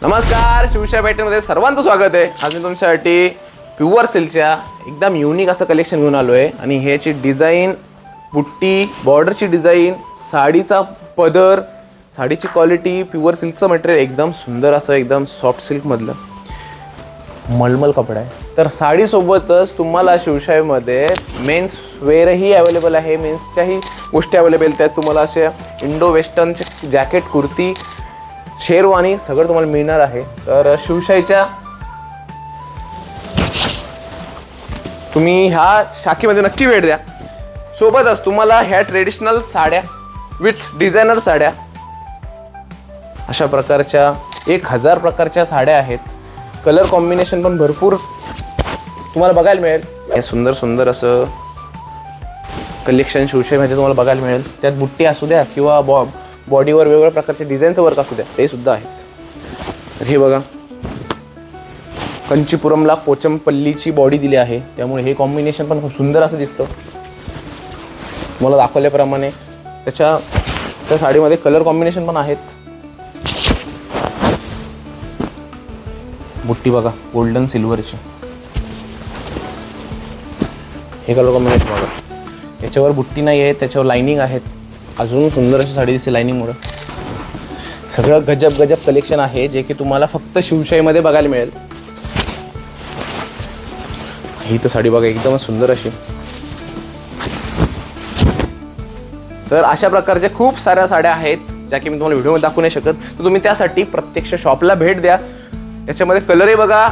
नमस्कार, शिवशाही पॅटर्नमध्ये सर्वांचं स्वागत आहे. आज मी तुमच्यासाठी प्युअर सिल्कच्या एकदम युनिक असं कलेक्शन घेऊन आलो आहे. आणि ह्याची डिझाईन, बुट्टी, बॉर्डरची डिझाईन, साडीचा पदर, साडीची क्वालिटी, प्युअर सिल्कचं मटेरियल एकदम सुंदर असं, एकदम सॉफ्ट सिल्कमधलं मलमल कपडा आहे. तर साडीसोबतच तुम्हाला शिवशाहीमध्ये मेन्स वेअरही अवेलेबल आहे. मेन्सच्याही गोष्टी अवेलेबल आहेत. तुम्हाला असे इंडो वेस्टर्नचे जॅकेट, कुर्ती, शेरवानी सगळं तुम्हाला मिळणार आहे. तर शिवशाहीच्या तुम्ही ह्या शाखेमध्ये नक्की भेट द्या. सोबतच तुम्हाला ह्या ट्रेडिशनल साड्या विथ डिझायनर साड्या, अशा प्रकारच्या 1000 प्रकारच्या साड्या आहेत. कलर कॉम्बिनेशन पण भरपूर तुम्हाला बघायला मिळेल. हे सुंदर सुंदर असं कलेक्शन शिवशाहीमध्ये तुम्हाला बघायला मिळेल. त्यात बुट्टी असू द्या किंवा बॉडीवर वेगवेगळ्या प्रकारचे डिझाईनचं वर्क असू द्या, ते सुद्धा आहेत. तर हे बघा, कंचीपुरमला पोचमपल्लीची बॉडी दिली आहे, त्यामुळे हे कॉम्बिनेशन पण खूप सुंदर असं दिसतं. तुम्हाला दाखवल्याप्रमाणे त्या साडीमध्ये कलर कॉम्बिनेशन पण आहेत. बुट्टी बघा, गोल्डन सिल्वरची, हे कलर कॉम्बिनेशन बघा. याच्यावर बुट्टी नाही आहे, त्याच्यावर लाइनिंग आहेत. अजून सुंदर अशी साडी दिसते लाइनिंगमुळे. सगळं गजब गजब कलेक्शन आहे, जे की तुम्हाला फक्त शिवशाहीमध्ये बघायला मिळेल. ही तर साडी बघा, एकदम सुंदर अशी. तर अशा प्रकारच्या खूप साऱ्या साड्या आहेत, ज्या की मी तुम्हाला व्हिडिओमध्ये दाखवू नाही शकत. तर तुम्ही त्यासाठी प्रत्यक्ष शॉपला भेट द्या. याच्यामध्ये कलरही बघा,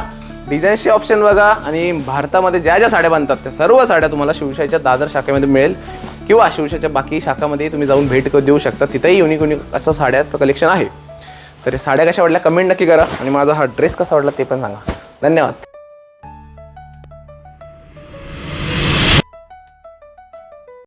डिझाईन्सचे ऑप्शन बघा, आणि भारतामध्ये ज्या ज्या साड्या बनतात त्या सर्व साड्या तुम्हाला शिवशाहीच्या दादर शाखेमध्ये मिळेल, किंवा शिवशाहीच्या बाकी शाखामध्ये तुम्ही जाऊन भेट देऊ शकता. तिथेही युनिक असं साड्याचं कलेक्शन आहे. तर साड्या कशा वाटल्या कमेंट नक्की करा, आणि माझा हा ड्रेस कसा वाटला ते पण सांगा. धन्यवाद.